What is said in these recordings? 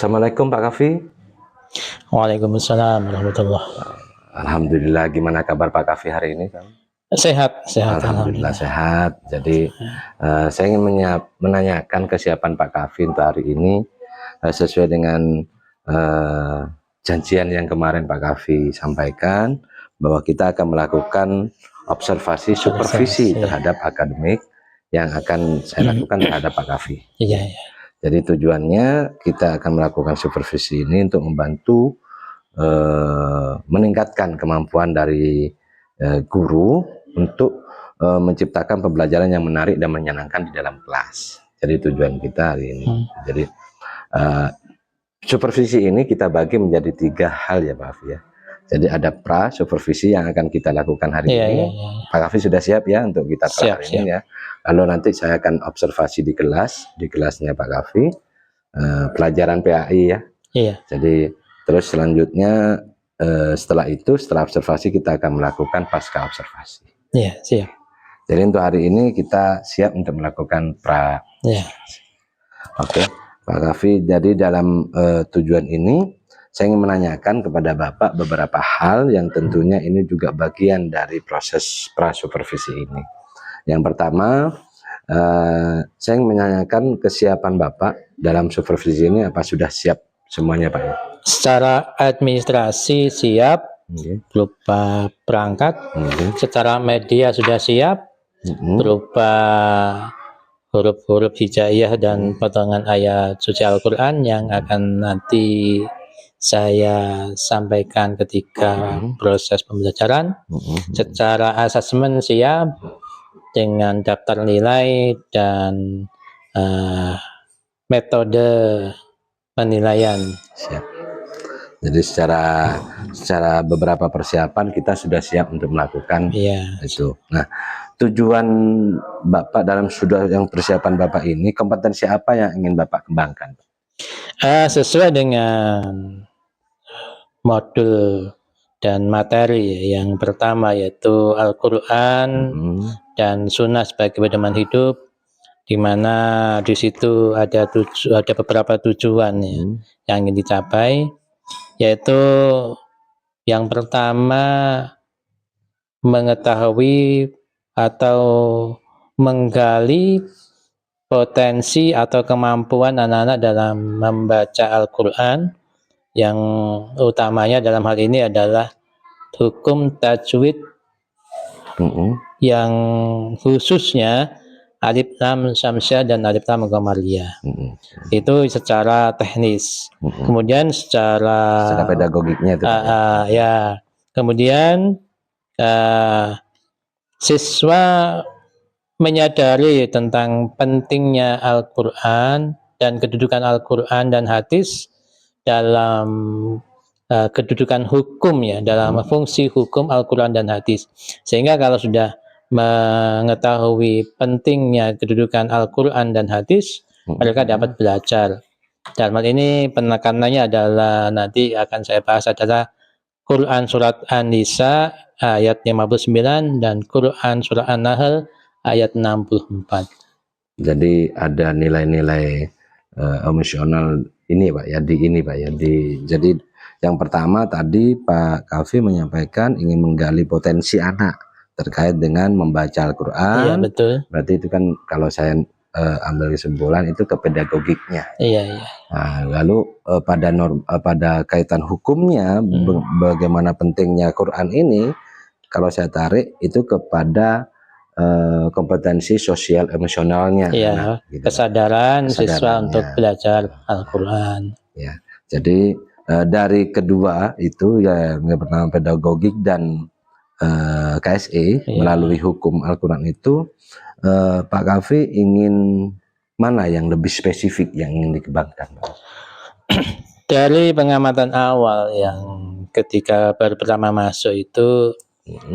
Assalamualaikum Pak Kafi. Waalaikumsalam warahmatullahi. Alhamdulillah, gimana kabar Pak Kafi hari ini? Sehat. Alhamdulillah sehat. Jadi saya ingin menanyakan kesiapan Pak Kafi untuk hari ini sesuai dengan janjian yang kemarin Pak Kafi sampaikan bahwa kita akan melakukan observasi supervisi terhadap akademik yang akan saya lakukan terhadap Pak Kafi. Iya. Jadi tujuannya kita akan melakukan supervisi ini untuk membantu meningkatkan kemampuan dari guru untuk menciptakan pembelajaran yang menarik dan menyenangkan di dalam kelas. Jadi tujuan kita hari ini. Jadi supervisi ini kita bagi menjadi 3 hal ya Pak Kafi ya. Jadi ada pra supervisi yang akan kita lakukan hari ini. Pak Kafi sudah siap ya untuk kita hari ini ya. Lalu nanti saya akan observasi di kelasnya Pak Kafi, pelajaran PAI ya. Iya. Jadi terus selanjutnya setelah observasi kita akan melakukan pasca observasi. Iya, siap. Jadi untuk hari ini kita siap untuk melakukan pra. Iya. Oke, Pak Kafi. Jadi dalam tujuan ini saya ingin menanyakan kepada Bapak beberapa hal yang tentunya ini juga bagian dari proses pra supervisi ini. Yang pertama, saya ingin menanyakan kesiapan Bapak dalam supervisi ini, apa sudah siap semuanya Pak? Secara administrasi siap, berupa perangkat. Secara media sudah siap, berupa huruf-huruf hijaiyah dan potongan ayat suci Al-Quran yang akan nanti saya sampaikan ketika proses pembelajaran. Secara asesmen siap dengan daftar nilai dan metode penilaian. Siap. Jadi secara beberapa persiapan kita sudah siap untuk melakukan itu. Nah, tujuan Bapak dalam yang persiapan Bapak ini, kompetensi apa yang ingin Bapak kembangkan? Sesuai dengan modul dan materi yang pertama yaitu Al-Quran dan Sunnah sebagai pedoman hidup, di mana di situ ada beberapa tujuan yang ingin dicapai, yaitu yang pertama mengetahui atau menggali potensi atau kemampuan anak-anak dalam membaca Al-Quran, yang utamanya dalam hal ini adalah hukum tajwid yang khususnya alif lam syamsiah dan alif lam qamariyah. Itu secara teknis. Kemudian secara pedagogiknya itu. Kemudian siswa menyadari tentang pentingnya Al-Quran dan kedudukan Al-Quran dan hadis dalam kedudukan hukum dalam fungsi hukum Al-Quran dan hadis. Sehingga kalau sudah mengetahui pentingnya kedudukan Al-Quran dan hadis, mereka dapat belajar. Dalam hal ini penekanannya adalah, nanti akan saya bahas, adalah Quran surat An-Nisa ayat 59 dan Quran surat An-Nahl ayat 64. Jadi ada nilai-nilai emosional ini Pak ya, jadi yang pertama tadi Pak Kafi menyampaikan ingin menggali potensi anak terkait dengan membaca Al-Quran. Iya, betul. Berarti itu kan kalau saya ambil kesimpulan itu ke pedagogiknya. Iya. Nah, lalu pada kaitan hukumnya, bagaimana pentingnya Quran ini, kalau saya tarik itu kepada kompetensi sosial emosionalnya. Kesadaran siswa untuk belajar Al-Quran. Ya, jadi dari kedua itu yang pertama pedagogik dan KSE melalui hukum Al-Quran itu, Pak Kafi ingin mana yang lebih spesifik yang ingin dikembangkan? Dari pengamatan awal yang ketika baru pertama masuk itu,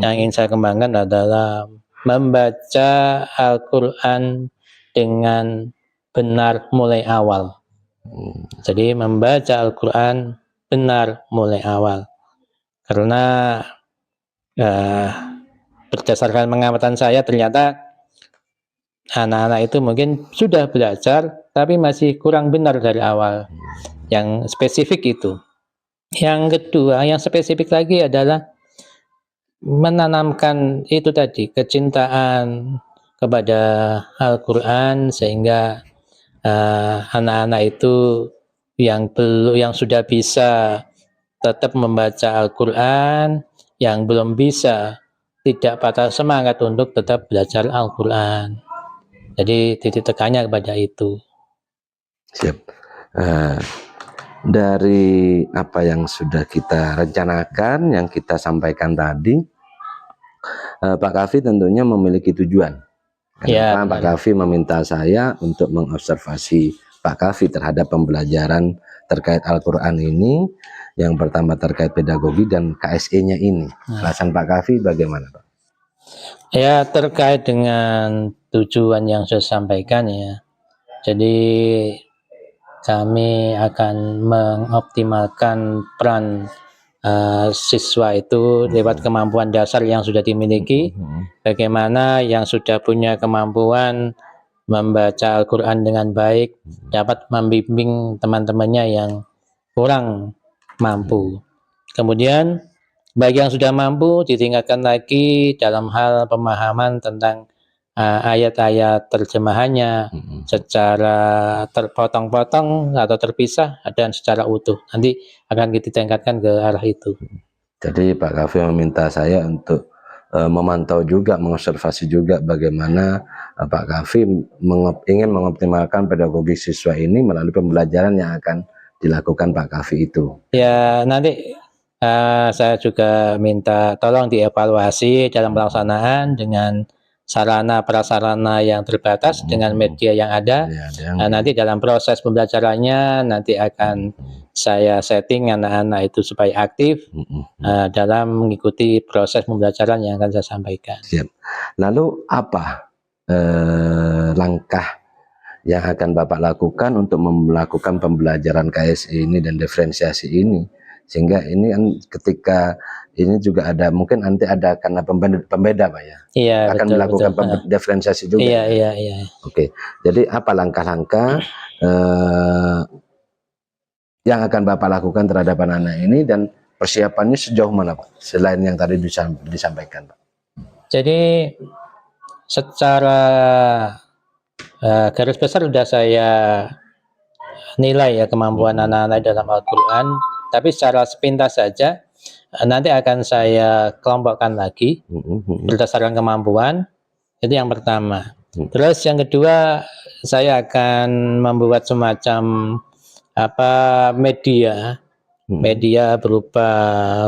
yang ingin saya kembangkan adalah membaca Al-Quran dengan benar mulai awal. Jadi membaca Al-Quran benar mulai awal. Karena berdasarkan pengamatan saya, ternyata anak-anak itu mungkin sudah belajar tapi masih kurang benar dari awal. Yang spesifik itu. Yang kedua, yang spesifik lagi adalah menanamkan itu tadi, kecintaan kepada Al-Quran, sehingga anak-anak itu yang sudah bisa tetap membaca Al-Quran, yang belum bisa tidak patah semangat untuk tetap belajar Al-Quran. Jadi titik tekannya kepada itu. Siap. Dari apa yang sudah kita rencanakan, yang kita sampaikan tadi, Pak Kafi tentunya memiliki tujuan. Kenapa Pak Kafi meminta saya untuk mengobservasi Pak Kafi terhadap pembelajaran terkait Al-Quran ini? Yang pertama terkait pedagogi dan KSE-nya ini. Alasan Pak Kafi bagaimana, Pak? Ya, terkait dengan tujuan yang saya sampaikan ya. Jadi kami akan mengoptimalkan peran siswa itu lewat kemampuan dasar yang sudah dimiliki. Bagaimana yang sudah punya kemampuan membaca Al-Quran dengan baik dapat membimbing teman-temannya yang kurang mampu. Kemudian bagi yang sudah mampu ditingkatkan lagi dalam hal pemahaman tentang ayat-ayat terjemahannya secara terpotong-potong atau terpisah dan secara utuh. Nanti akan kita tingkatkan ke arah itu. Jadi Pak Kafi meminta saya untuk memantau juga, mengobservasi juga bagaimana Pak Kafi ingin mengoptimalkan pedagogi siswa ini melalui pembelajaran yang akan dilakukan Pak Kafi itu. Ya, nanti saya juga minta tolong dievaluasi dalam pelaksanaan dengan sarana prasarana yang terbatas dengan media yang ada. Nanti dalam proses pembelajarannya nanti akan saya setting anak-anak itu supaya aktif dalam mengikuti proses pembelajaran yang akan saya sampaikan. Siap. Lalu apa langkah yang akan Bapak lakukan untuk melakukan pembelajaran KSE ini dan diferensiasi ini, sehingga ini kan ketika ini juga ada mungkin nanti ada karena pembeda Pak ya? Iya, akan betul, melakukan diferensiasi juga. Iya. Oke, jadi apa langkah-langkah yang akan Bapak lakukan terhadap anak-anak ini dan persiapannya sejauh mana Pak? Selain yang tadi disampaikan Pak. Jadi secara garis besar sudah saya nilai ya kemampuan anak-anak dalam Al-Quran, tapi secara sepintas saja nanti akan saya kelompokkan lagi berdasarkan kemampuan. Itu yang pertama. Terus yang kedua, saya akan membuat semacam media berupa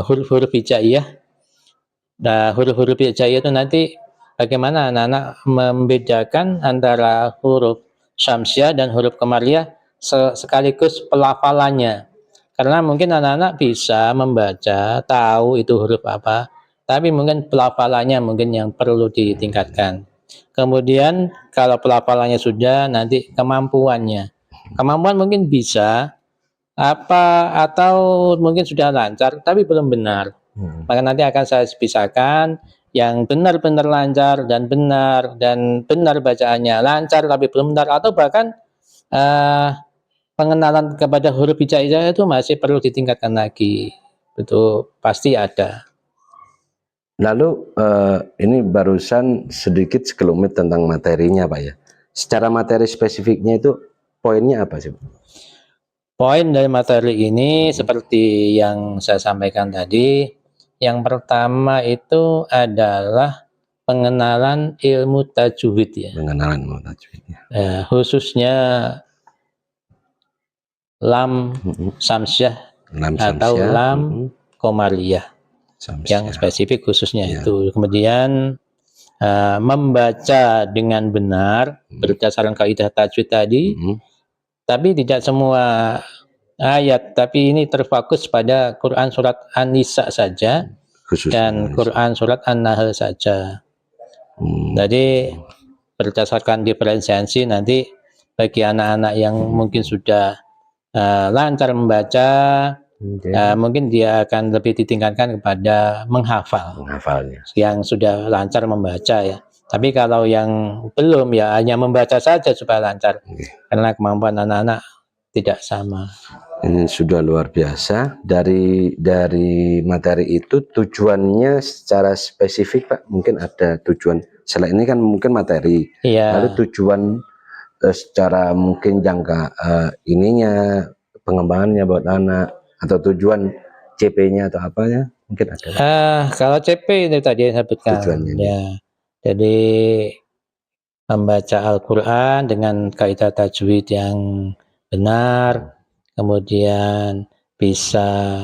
huruf-huruf hijaiyah. Nah, huruf-huruf hijaiyah itu nanti bagaimana anak-anak membedakan antara huruf syamsiah dan huruf qamariyah sekaligus pelafalannya. Karena mungkin anak-anak bisa membaca, tahu itu huruf apa, tapi mungkin pelafalannya mungkin yang perlu ditingkatkan. Kemudian kalau pelafalannya sudah, nanti kemampuannya. Kemampuan mungkin bisa atau mungkin sudah lancar tapi belum benar. Maka nanti akan saya pisahkan yang benar-benar lancar dan benar bacaannya lancar tapi belum benar, atau bahkan pengenalan kepada huruf hijaiyah itu masih perlu ditingkatkan lagi. Itu pasti ada. Lalu ini barusan sedikit sekelumit tentang materinya Pak ya. Secara materi spesifiknya itu poinnya apa sih? Poin dari materi ini seperti yang saya sampaikan tadi. Yang pertama itu adalah pengenalan ilmu tajwid ya. Pengenalan ilmu tajwid. Khususnya lam samsyah atau lam qamariyah. Yang spesifik khususnya itu. Kemudian membaca dengan benar berdasarkan kaidah tajwid tadi, tapi tidak semua ayat, tapi ini terfokus pada Quran surat An-Nisa saja dan Quran surat An-Nahl saja. Jadi berdasarkan diferensiasi nanti bagi anak-anak yang mungkin sudah lancar membaca, mungkin dia akan lebih ditingkatkan kepada menghafalnya yang sudah lancar membaca ya. Tapi kalau yang belum ya hanya membaca saja supaya lancar. Karena kemampuan anak-anak tidak sama. Ini sudah luar biasa. Dari materi itu tujuannya secara spesifik Pak, mungkin ada tujuan. Selain ini kan mungkin materi. Iya. Lalu tujuan secara mungkin jangka ininya pengembangannya buat anak, atau tujuan CP-nya atau apanya mungkin ada. Kalau CP itu tadi yang saya sebutkan Tujuannya ya. Jadi membaca Al-Quran dengan kaidah tajwid yang benar, kemudian bisa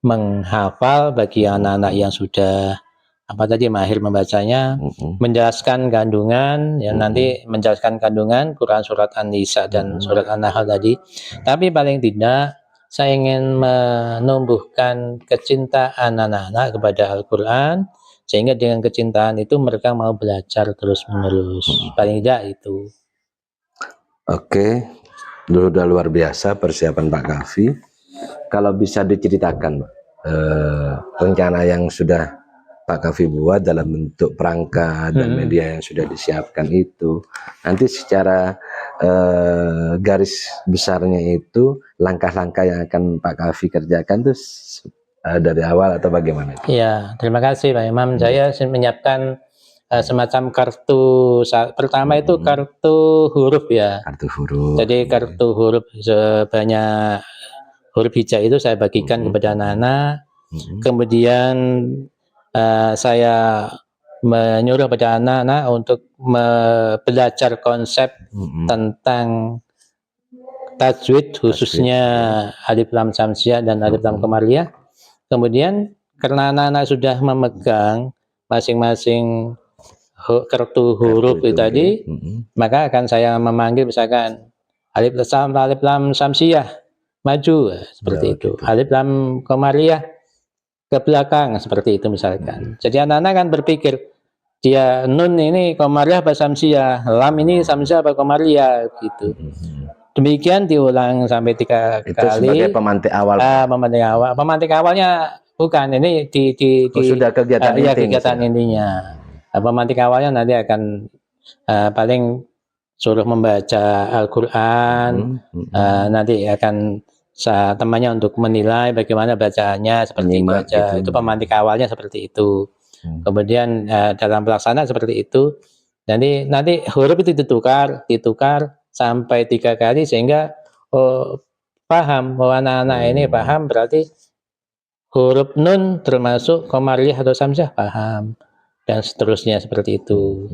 menghafal bagi anak-anak yang sudah mahir membacanya, menjelaskan kandungan, ya nanti menjelaskan kandungan Quran surat An-Nisa dan surat An-Nahl tadi. Tapi paling tidak saya ingin menumbuhkan kecintaan anak-anak kepada Al-Quran, sehingga dengan kecintaan itu mereka mau belajar terus-menerus. Paling tidak itu. Oke, sudah luar biasa persiapan Pak Kafi. Kalau bisa diceritakan rencana yang sudah Pak Kafi buat dalam bentuk perangkat dan media yang sudah disiapkan itu, nanti secara garis besarnya itu langkah-langkah yang akan Pak Kafi kerjakan itu dari awal atau bagaimana? Ya, terima kasih Pak Imam. Saya menyiapkan semacam kartu. Pertama itu kartu huruf ya. Kartu huruf. Jadi kartu huruf sebanyak huruf hijau itu saya bagikan kepada anak-anak. Kemudian saya menyuruh pada anak-anak untuk belajar konsep tentang tajwid, khususnya alif lam samsiah dan alif lam qamariyah. Kemudian karena anak-anak sudah memegang masing-masing kartu huruf itu tadi, maka akan saya memanggil misalkan alif lam samsiah maju, seperti itu. Alif lam qamariyah ke belakang, seperti itu misalkan. Jadi anak-anak kan berpikir, dia nun ini qamariyah apa samsiah, lam ini samsiah apa qamariyah, gitu. Demikian diulang sampai 3 kali. Itu sebagai pemantik awal. Pemantik awalnya bukan, ini sudah kegiatan ya, kegiatan intinya. Pemantik awalnya nanti akan paling suruh membaca Al-Quran, nanti akan temannya untuk menilai bagaimana bacaannya, seperti itu aja. Itu pemantik awalnya seperti itu. Kemudian dalam pelaksanaan seperti itu, nanti huruf itu ditukar sampai 3 kali, sehingga paham bahwa anak-anak ini paham, berarti huruf nun termasuk qamariyah atau samsiah paham, dan seterusnya seperti itu.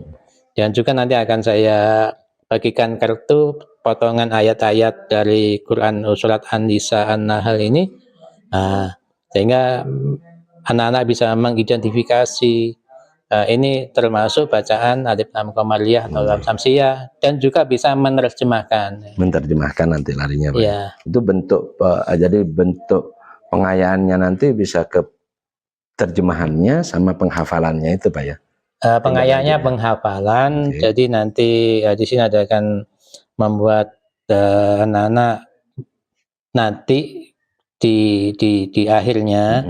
Dan juga nanti akan saya bagikan kartu potongan ayat-ayat dari Quran surat An-Nisa, An-Nahl ini, sehingga anak-anak bisa mengidentifikasi ini termasuk bacaan alif lam qamariyah atau lam samsiah, dan juga bisa menerjemahkan nanti larinya Pak. Ya. Itu bentuk jadi bentuk pengayaannya nanti bisa ke terjemahannya sama penghafalannya itu Pak ya. Pengayaannya penghafalan. Jadi nanti di sini ada akan membuat anak-anak nanti di akhirnya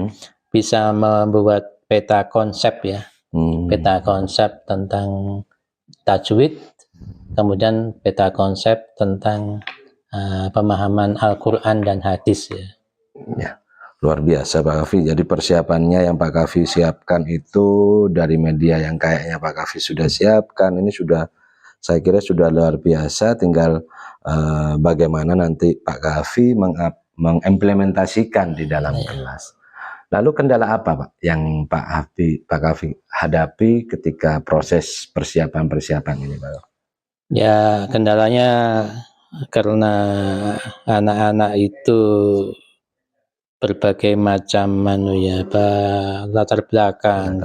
bisa membuat peta konsep ya. Peta konsep tentang tajwid, kemudian peta konsep tentang pemahaman Al-Quran dan hadis ya. Ya, luar biasa Pak Kafi. Jadi persiapannya yang Pak Kafi siapkan itu dari media yang kayaknya Pak Kafi sudah siapkan, ini sudah, saya kira sudah luar biasa. Tinggal bagaimana nanti Pak Kafi mengimplementasikan di dalam kelas. Lalu kendala apa Pak yang Pak Kafi hadapi ketika proses persiapan ini Pak? Ya, kendalanya karena anak-anak itu berbagai macam latar belakang,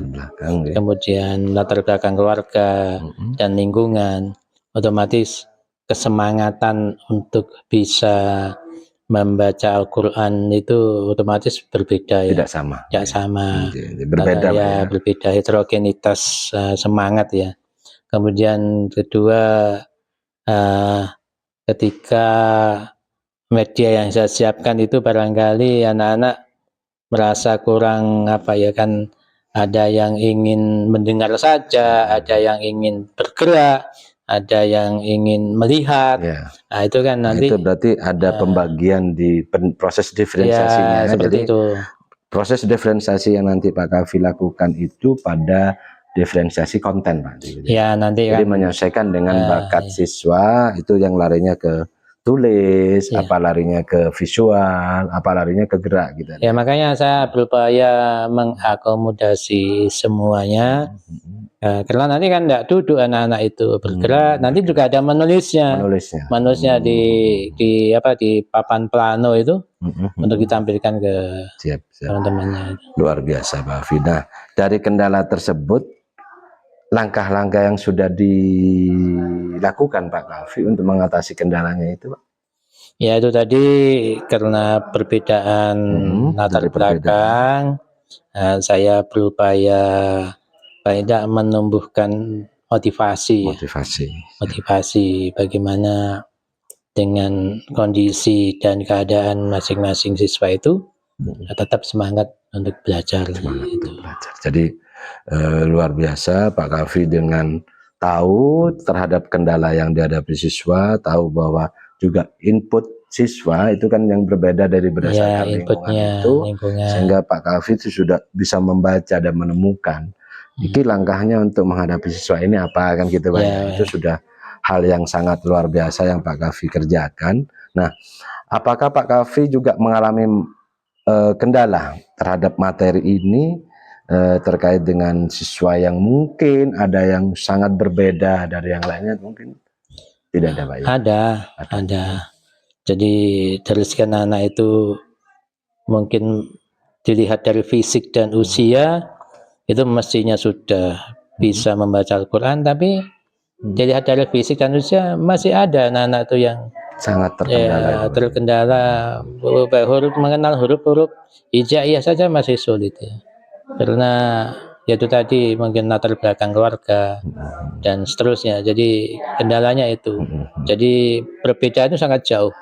kemudian latar belakang keluarga dan lingkungan, otomatis kesemangatan untuk bisa membaca Al-Quran itu otomatis berbeda ya. Tidak sama. Berbeda ya, berbeda, heterogenitas semangat ya. Kemudian kedua, ketika media yang saya siapkan itu barangkali anak-anak merasa kurang ada yang ingin mendengar saja, ada yang ingin bergerak, ada yang ingin melihat. Ya. Nah, itu kan Nah, nanti itu berarti ada pembagian di proses diferensiasinya. ya seperti Jadi itu. proses diferensiasi yang nanti Pak Kavi lakukan itu pada diferensiasi konten, Pak. Ya nanti Jadi kan menyesuaikan dengan bakat ya, siswa, itu yang larinya ke tulis, ya. apa larinya ke visual, apa larinya ke gerak gitu. Ya makanya saya berupaya mengakomodasi semuanya. Karena nanti kan tidak duduk anak-anak itu bergerak, nanti juga ada menulisnya di apa, di papan plano itu untuk ditampilkan ke Siap. teman-temannya. Luar biasa, Pak Hafi. Nah, dari kendala tersebut, langkah-langkah yang sudah dilakukan Pak Kavi untuk mengatasi kendalanya itu, Pak? Ya itu tadi karena perbedaan latar belakang, saya berupaya tidak menumbuhkan motivasi bagaimana dengan kondisi dan keadaan masing-masing siswa itu tetap semangat untuk belajar. Jadi luar biasa Pak Kavi dengan tahu terhadap kendala yang dihadapi siswa, tahu bahwa juga input siswa itu kan yang berbeda dari berdasarkan lingkungan itu, sehingga Pak Kavi itu sudah bisa membaca dan menemukan iki langkahnya untuk menghadapi siswa ini apa, kan gitu Pak. Itu sudah hal yang sangat luar biasa yang Pak Kavi kerjakan. Nah, apakah Pak Kavi juga mengalami kendala terhadap materi ini terkait dengan siswa yang mungkin ada yang sangat berbeda dari yang lainnya, mungkin tidak ada, Pak? Ada. Jadi dari sekian anak itu mungkin dilihat dari fisik dan usia itu mestinya sudah bisa membaca Al-Quran, tapi dilihat dari fisik dan usia masih ada anak-anak itu yang sangat terkendala, mengenal huruf-huruf hijaiyah saja masih sulit ya. Karena itu tadi mungkin latar belakang keluarga dan seterusnya. Jadi kendalanya itu. Jadi perbedaan itu sangat jauh.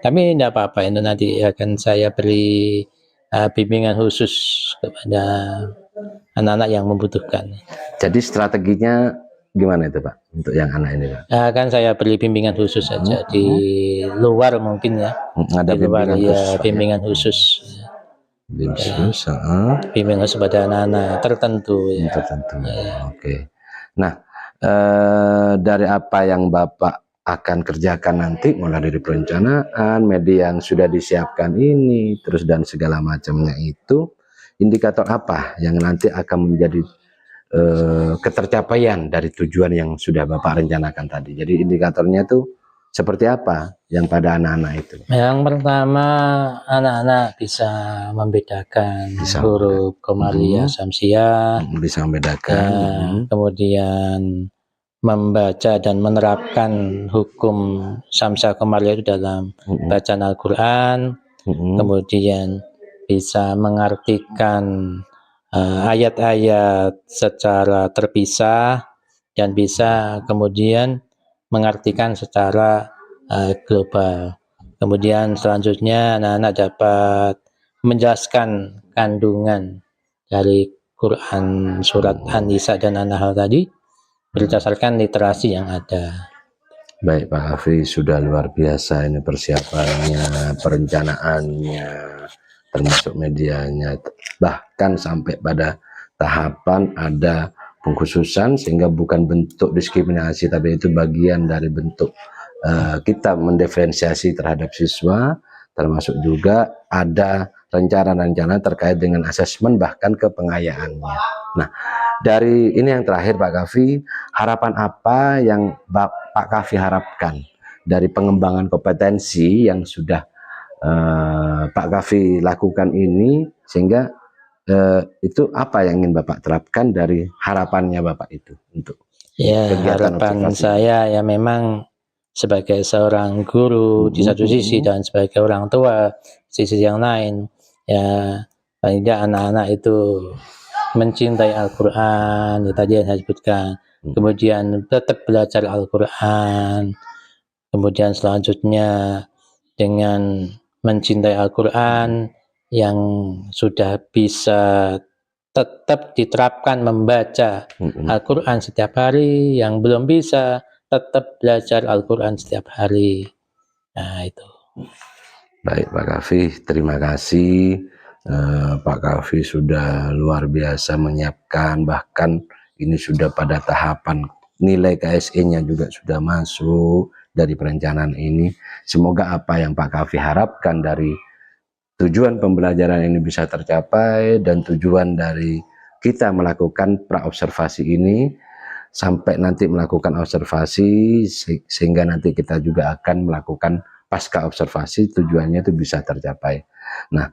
Tapi tidak apa-apa, itu nanti akan saya beri bimbingan khusus kepada anak-anak yang membutuhkan. Jadi strateginya gimana itu Pak untuk yang anak ini, Pak? Kan saya beri bimbingan khusus saja di luar mungkin ya. Ada di luar bimbingan khusus. Bimbingan khusus pada anak-anak tertentu. Oke. Nah, dari apa yang Bapak akan kerjakan nanti, mulai dari perencanaan, media yang sudah disiapkan ini, terus dan segala macamnya itu, indikator apa yang nanti akan menjadi ketercapaian dari tujuan yang sudah Bapak rencanakan tadi? Jadi indikatornya itu seperti apa yang pada anak-anak itu? Yang pertama, anak-anak bisa membedakan huruf Qomariyah, Syamsiyah, bisa membedakan. Kemudian membaca dan menerapkan hukum Syamsiyah Qomariyah itu dalam bacaan Al-Quran, kemudian bisa mengartikan ayat-ayat secara terpisah dan bisa kemudian mengartikan secara global. Kemudian selanjutnya anak-anak dapat menjelaskan kandungan dari Quran surat An-Nisa dan An-Nahl tadi berdasarkan literasi yang ada. Baik Pak Hafi, sudah luar biasa ini persiapannya, perencanaannya, termasuk medianya, bahkan sampai pada tahapan ada pengkhususan sehingga bukan bentuk diskriminasi, tapi itu bagian dari bentuk kita mendiferensiasi terhadap siswa, termasuk juga ada rencana-rencana terkait dengan asesmen bahkan ke pengayaannya. Nah, dari ini yang terakhir Pak Kavi, harapan apa yang Pak Kavi harapkan dari pengembangan kompetensi yang sudah Pak Kavi lakukan ini, sehingga itu apa yang ingin Bapak terapkan dari harapannya Bapak itu untuk kegiatan harapan saya ya memang sebagai seorang guru di satu sisi dan sebagai orang tua sisi yang lain, ya paling tidak anak-anak itu mencintai Al-Quran, ya tadi yang saya sebutkan, kemudian tetap belajar Al-Quran, kemudian selanjutnya dengan mencintai Al-Quran yang sudah bisa tetap diterapkan membaca Al-Quran setiap hari. Yang belum bisa, tetap belajar Al-Quran setiap hari. Nah, itu. Baik Pak Kafi, terima kasih. Pak Kafi sudah luar biasa menyiapkan, bahkan ini sudah pada tahapan nilai KSE-nya juga sudah masuk dari perencanaan ini. Semoga apa yang Pak Kafi harapkan dari tujuan pembelajaran ini bisa tercapai, dan tujuan dari kita melakukan praobservasi ini sampai nanti melakukan observasi sehingga nanti kita juga akan melakukan pasca observasi, tujuannya itu bisa tercapai. Nah,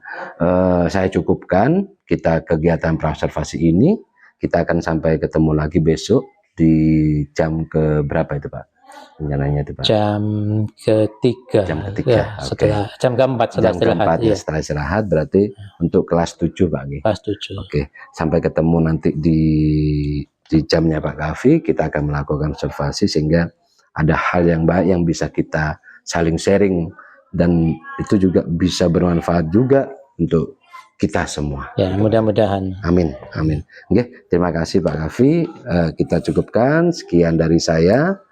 saya cukupkan kita kegiatan praobservasi ini. Kita akan sampai ketemu lagi besok di jam ke berapa itu Pak? Rencananya itu Pak? Jam ketiga. Jam ketiga. Ya, setelah jam keempat setelah jam istirahat. keempat ya, setelah istirahat berarti untuk kelas 7 Pak. Kelas 7. Oke, sampai ketemu nanti di jamnya Pak Kafi. Kita akan melakukan observasi sehingga ada hal yang baik yang bisa kita saling sharing, dan itu juga bisa bermanfaat juga untuk kita semua. Ya, mudah-mudahan. Amin, amin. Oke, terima kasih Pak Kafi. Kita cukupkan, sekian dari saya.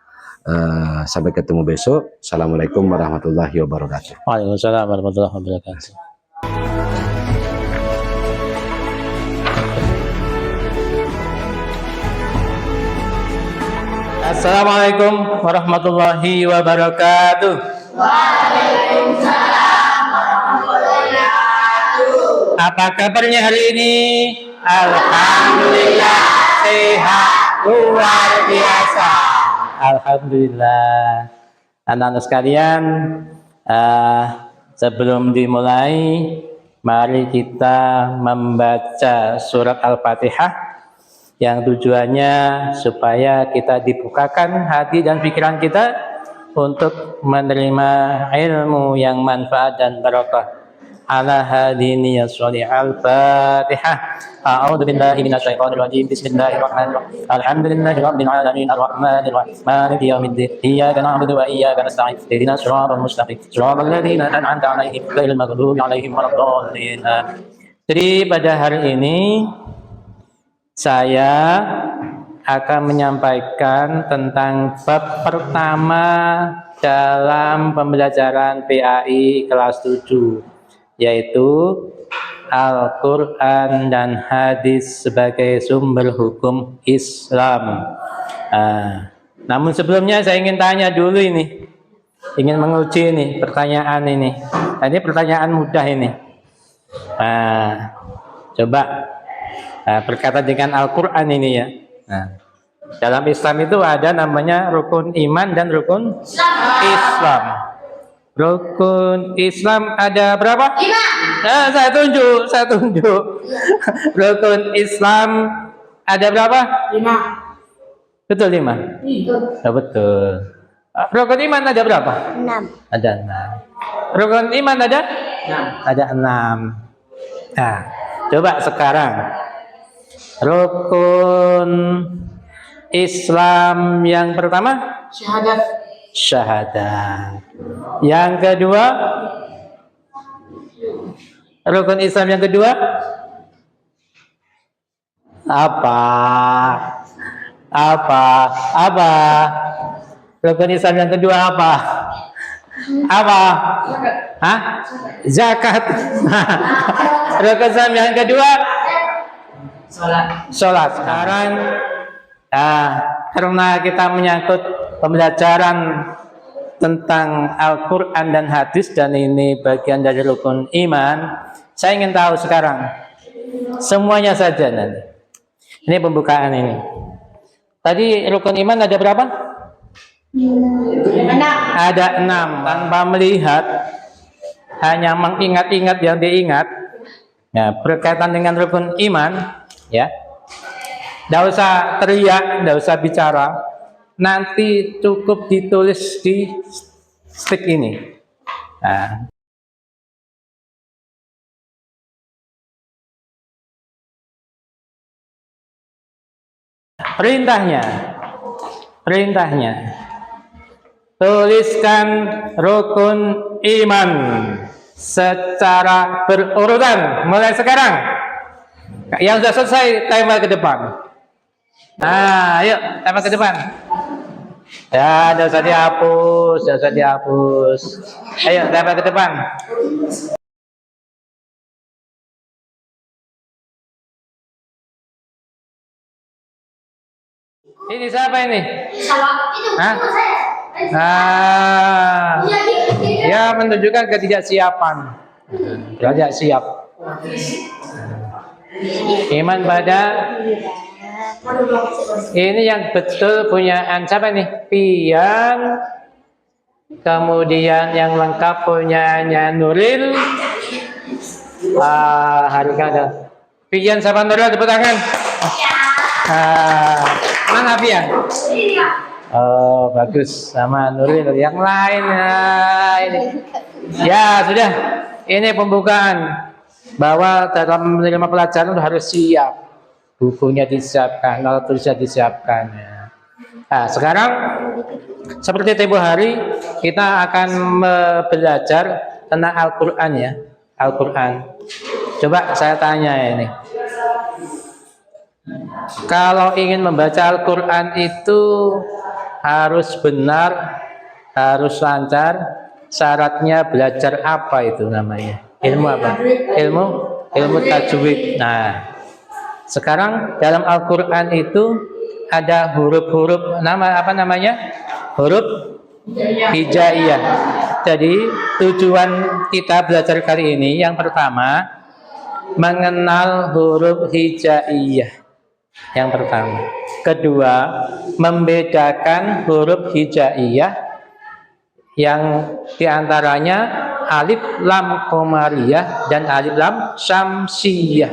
Sampai ketemu besok. Assalamualaikum warahmatullahi wabarakatuh. Waalaikumsalam warahmatullahi wabarakatuh. Assalamualaikum warahmatullahi wabarakatuh. Waalaikumsalam warahmatullahi wabarakatuh. Apa kabarnya hari ini? Alhamdulillah sehat luar biasa. Alhamdulillah. Anak-anak sekalian, sebelum dimulai, mari kita membaca surat Al-Fatihah yang tujuannya supaya kita dibukakan hati dan pikiran kita untuk menerima ilmu yang manfaat dan barokah. Ala hadini ya sholih al-Fatihah. A'udzu billahi minasyaitonir rajim. Bismillahirrahmanirrahim. Alhamdulillahi rabbil alamin arrahmanir rahim maliki yaumiddin. Iyyaka na'budu wa iyyaka nasta'in. Ihdinas siratal mustaqim. Siratal ladzina an'amta 'alaihim ghairil maghdubi 'alaihim waladdallin. Jadi pada hari ini saya akan menyampaikan tentang bab pertama dalam pembelajaran PAI kelas 7, yaitu Al-Quran dan hadis sebagai sumber hukum Islam. Namun sebelumnya saya ingin tanya dulu ini, ingin menguji ini pertanyaan ini. Ini pertanyaan mudah ini. Coba berkaitan dengan Al-Quran ini ya. Dalam Islam itu ada namanya rukun iman dan rukun Islam. Rukun Islam ada berapa? 5. Saya tunjuk. Rukun Islam ada berapa? 5. Betul 5? Betul. Rukun iman ada berapa? 6. Ada 6. Rukun iman ada? 6. Ada 6. Nah, coba sekarang rukun Islam yang pertama syahadat. Yang kedua, rukun Islam yang kedua apa? Rukun Islam yang kedua apa? Zakat. Rukun Islam yang kedua Sholat. Sekarang karena kita menyangkut pembelajaran tentang Al-Quran dan hadis, dan ini bagian dari rukun iman, saya ingin tahu sekarang semuanya saja nanti. Ini pembukaan ini. Tadi rukun iman ada berapa? 6. Ada 6. Tanpa melihat, hanya mengingat-ingat yang diingat. Nah, berkaitan dengan rukun iman, ya, tidak usah teriak, tidak usah bicara, nanti cukup ditulis di stick ini. Perintahnya, tuliskan rukun iman secara berurutan mulai sekarang. Yang sudah selesai timer ke depan. Nah, ayo timer ke depan. Ya, tidak usah dihapus, tidak usah dihapus. Ayo timer ke depan. Ini siapa ini? Hah? Ah, ya menunjukkan ketidaksiapan. Tidak siap. Iman pada ini yang betul punyaan siapa nih? Pian. Kemudian yang lengkap punyanya Nuril. Harika. Pian sama Nuril tepuk tangan. Mana Pian? Oh, bagus, sama Nuril. Yang lain ini. Ya, sudah. Ini pembukaan bahwa dalam menerima pelajaran harus siap. Bukunya disiapkan, alat tulisnya disiapkan. Nah, sekarang seperti tempo hari kita akan belajar tentang Al-Qur'an ya. Al-Qur'an. Coba saya tanya ini. Kalau ingin membaca Al-Qur'an itu harus benar, harus lancar. Syaratnya belajar apa itu namanya? Ilmu apa? Ilmu tajwid. Nah, sekarang dalam Al-Qur'an itu ada huruf-huruf apa namanya? Huruf hijaiyah. Jadi tujuan kita belajar kali ini yang pertama mengenal huruf hijaiyah. Yang pertama. Kedua, membedakan huruf hijaiyah yang diantaranya alif lam qamariyah dan alif lam syamsiyah.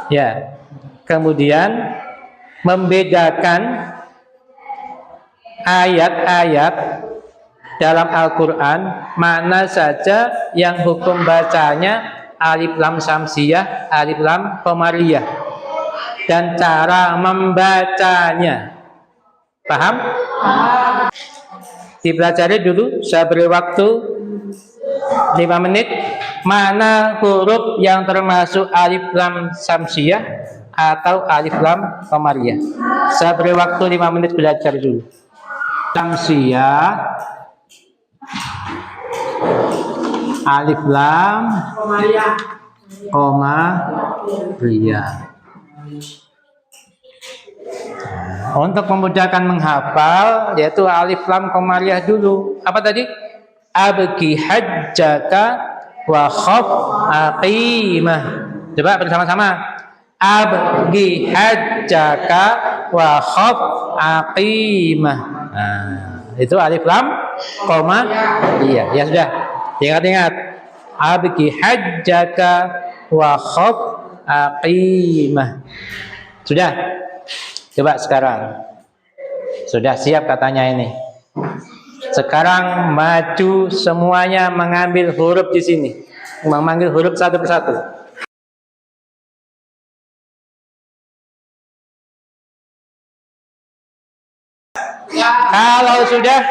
Ya. Kemudian membedakan ayat-ayat dalam Al-Qur'an mana saja yang hukum bacanya alif lam syamsiyah, alif lam qamariyah dan cara membacanya. Paham? Dipelajari dulu, saya beri waktu 5 menit. Mana huruf yang termasuk alif lam syamsiyah atau alif lam qamariyah? Saya beri waktu 5 menit belajar dulu. Syamsiyah, alif lam qamariyah. Untuk memudahkan menghafal yaitu alif lam qamariyah dulu. Apa tadi? Abqi hajjaka wa khaf aqimah. Coba bersama-sama. Abqi hajjaka wa khaf aqimah. Nah, itu alif lam qamariyah. Ya sudah. Ingat-ingat. Abqi hajjaka wa khaf aqimah. Sudah. Coba sekarang. Sudah siap katanya ini. Sekarang maju semuanya mengambil huruf di sini. Memanggil huruf satu persatu. Kalau sudah,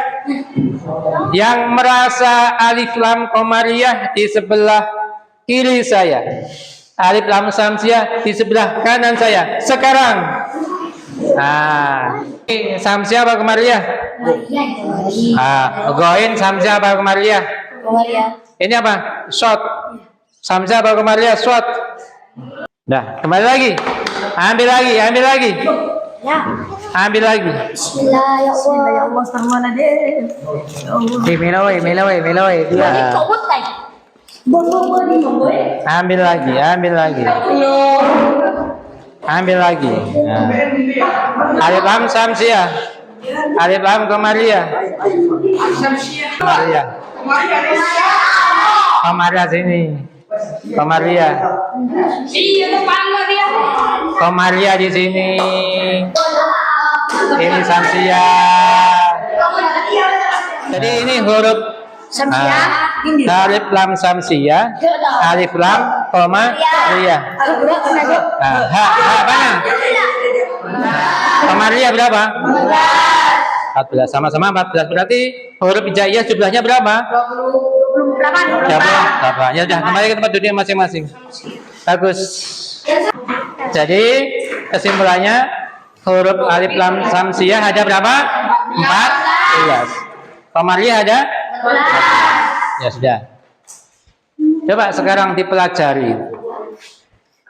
yang merasa alif lam qamariyah di sebelah kiri saya, alif lam syamsiyah di sebelah kanan saya. Sekarang Samsia apa Qamariyah? Goin Samsia apa Qamariyah? Ini apa? Shot. Samsia apa Qamariyah? Shot. Nah, kembali lagi. Ambil lagi. Ya. Ambil lagi. Bismillahirrahmanirrahim. Milawai. Ambil lagi. Ambil lagi. Nah. Alif lam syamsiyah. Alif lam qamariyah. Qamariyah sini. Qamariyah. Qamariyah di sini. Ini syamsiyah. Jadi ini huruf alif lam syamsiyah, alif lam qamariyah. Mana? Qamariyah berapa? 14. Sama-sama 14. Berarti huruf hijaiyah jumlahnya berapa? 28. Ya sudah, kembali ke tempat duduk masing-masing. Bagus. Jadi kesimpulannya huruf alif lam samsiah ada berapa? 14. Qamariyah ada? 14. Ya sudah. Coba sekarang dipelajari.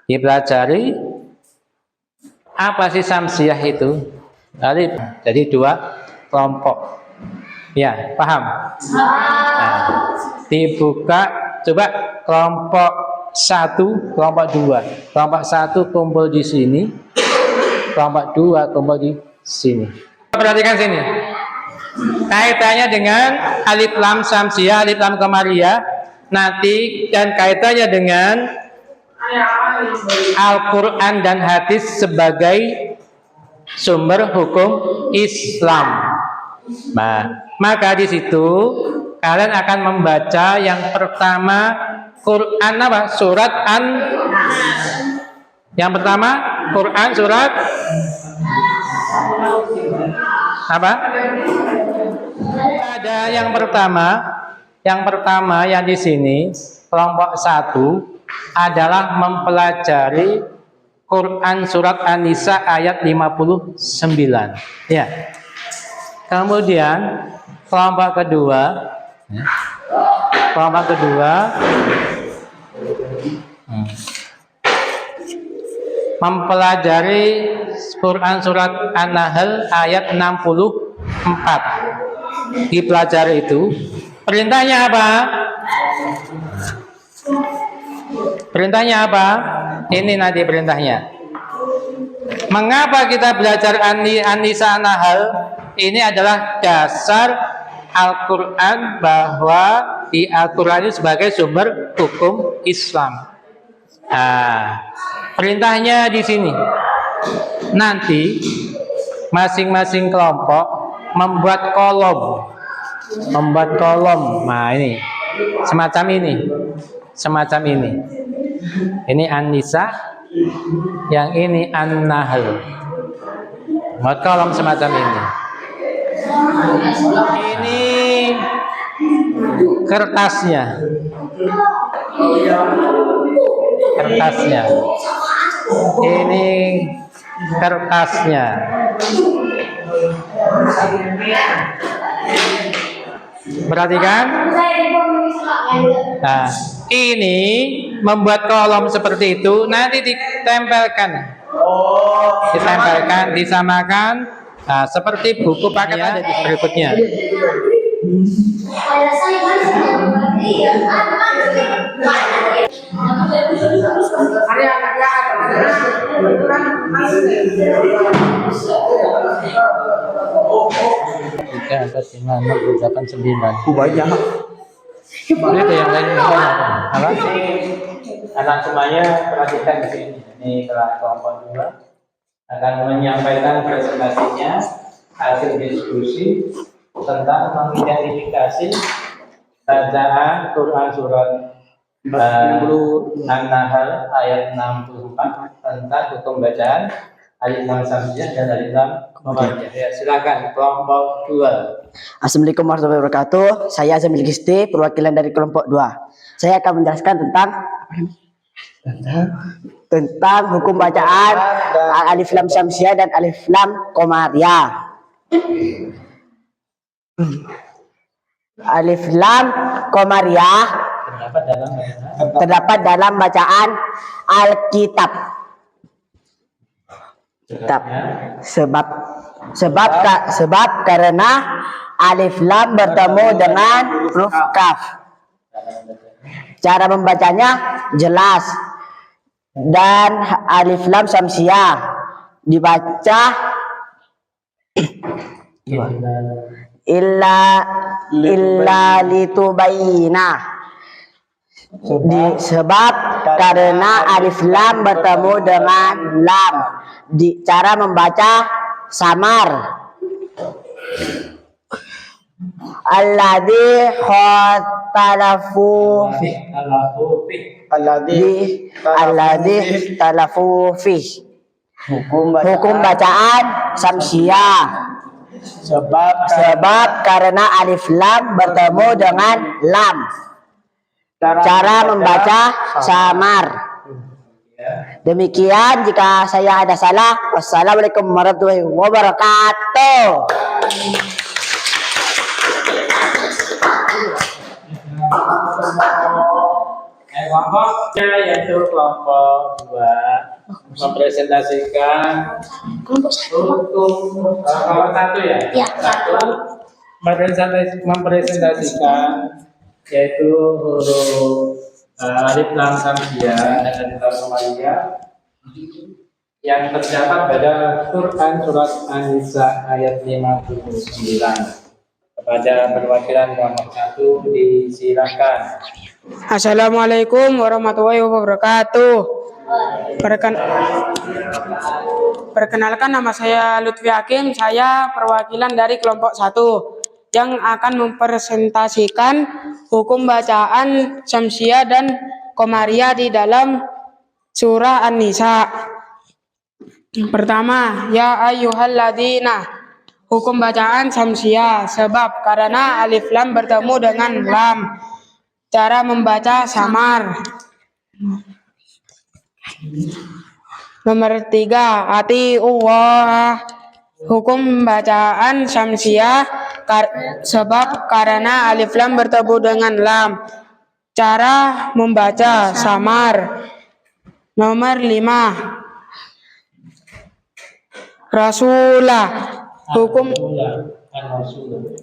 Dipelajari apa sih samsiah itu? Alif. Jadi 2 kelompok. Ya, paham? Nah, dibuka coba kelompok 1, kelompok 2. Kelompok 1 kumpul di sini, kelompok 2 kumpul di sini. Perhatikan sini. Kaitannya dengan alif lam samsiah, alif lam qamariyah, nanti dan kaitannya dengan Al-Quran dan hadis sebagai sumber hukum Islam. Nah, maka di situ kalian akan membaca yang pertama Quran apa? Surat yang pertama Quran surat apa? Ada yang pertama yang di sini kelompok 1 adalah mempelajari Quran surat An-Nisa ayat 59. Ya. Kemudian kelompok kedua mempelajari Quran surat An-Nahl ayat 64. Dipelajari itu. Perintahnya apa? Perintahnya apa? Ini nanti perintahnya. Mengapa kita belajar An-Nisa An-Nahl? Ini adalah dasar Al-Quran, bahwa di Al-Quran itu sebagai sumber hukum Islam. Nah, perintahnya di sini. Nanti masing-masing kelompok membuat kolom. Nah, ini semacam ini. Ini An-Nisa, yang ini An-Nahl. Buat kolom semacam ini. Ini kertasnya. Ini kertasnya. Perhatikan. Nah, ini membuat kolom seperti itu, nanti ditempelkan. Disamakan. Nah, seperti buku paket ada di berikutnya. Tiga, 4, 5, 6, 8, 9. Banyak. Itu yang lain apa? Anak semuanya perhatikan di sini. Ini kelompok 2 akan menyampaikan presentasinya hasil diskusi tentang mengidentifikasi bacaan Quran surat An-Nahl ayat 64 tentang hukum bacaan alif lam samsiah dan alif lam qamariyah. Ya, silakan kelompok 2. Assalamualaikum warahmatullahi wabarakatuh. Saya Zamil Gisti, perwakilan dari kelompok 2. Saya akan menjelaskan tentang hukum bacaan alif lam samsiah dan alif lam qamariyah. Alif lam qamariyah terdapat dalam bacaan Alkitab. Sebab karena alif lam bertemu dengan huruf kaf. Cara membacanya jelas. Dan alif lam samsiah dibaca illa litubayina. Sebab karena alif lam bertemu dengan lam. Cara membaca samar. Alladzi khatalafu fi hukum bacaan samsiah. Sebab karena alif lam bertemu dengan lam. Cara membaca samar. Demikian, jika saya ada salah, wassalamualaikum warahmatullahi wabarakatuh. Kelompoknya yaitu kelompok 2 mempresentasikan Kelompok satu. untuk kelompok 1 ya. Ya. 1 mempresentasikan yaitu huruf alif lam samsiah dan alif lam komariyah yang terdapat pada Quran surat An-Nisa ayat 59. Kepada perwakilan kelompok 1 disilakan. Assalamualaikum warahmatullahi wabarakatuh. Perkenalkan, nama saya Lutfi Hakim. Saya perwakilan dari kelompok 1 yang akan mempresentasikan hukum bacaan Syamsiah dan Qamariyah di dalam surah An-Nisa. Pertama, ya ayyuhalladzina. Hukum bacaan Syamsiah, sebab karena alif lam bertemu dengan lam. Cara membaca samar. Nomor 3, atiullah. Hukum bacaan Syamsiah sebab karena alif lam bertemu dengan lam. Cara membaca samar. Nomor 5, Rasulah. Hukum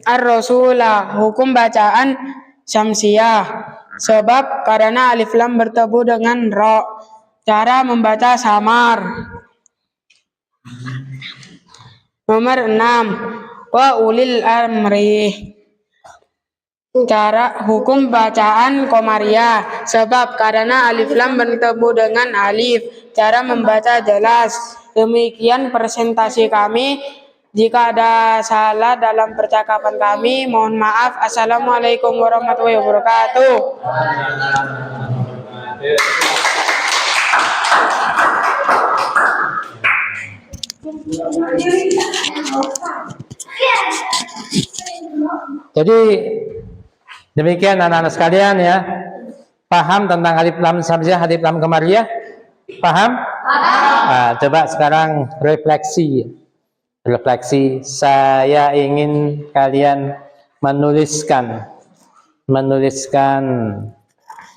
Ar-Rasulah. Hukum bacaan Syamsiah sebab karena alif lam bertemu dengan ro. Cara membaca samar. Nomor 6, wa ulil amri. Cara hukum bacaan Qamariyah sebab karena alif lam bertemu dengan alif. Cara membaca jelas. Demikian presentasi kami. Jika ada salah dalam percakapan kami, mohon maaf. Assalamualaikum warahmatullahi wabarakatuh. Jadi demikian anak-anak sekalian ya. Paham tentang alif lam samsiah, alif lam qamariyah? Paham? Nah, coba sekarang refleksi. Saya ingin kalian menuliskan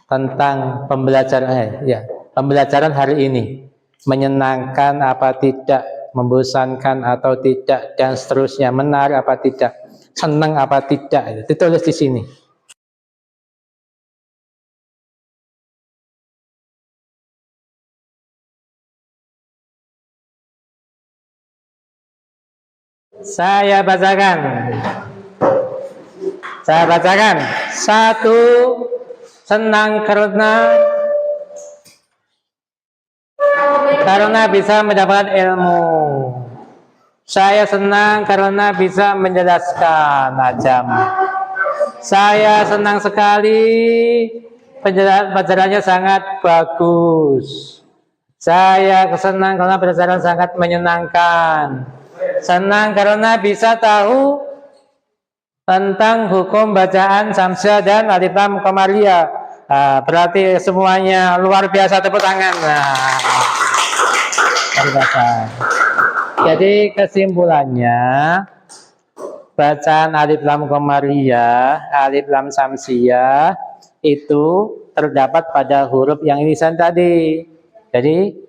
tentang pembelajaran hari ini. Menyenangkan apa tidak, membosankan atau tidak, dan seterusnya. Menarik apa tidak, senang apa tidak, ditulis di sini. Saya bacakan. 1, senang karena bisa mendapatkan ilmu. Saya senang karena bisa menjelaskan ajam. Saya senang sekali, pelajarannya sangat bagus. Saya senang karena pelajaran sangat menyenangkan. Senang karena bisa tahu tentang hukum bacaan Syamsiah dan alif lam qamariyah. Berarti semuanya luar biasa, tepuk tangan. Jadi kesimpulannya, bacaan alif lam qamariyah, alif lam Syamsiah itu terdapat pada huruf yang irisan tadi. Jadi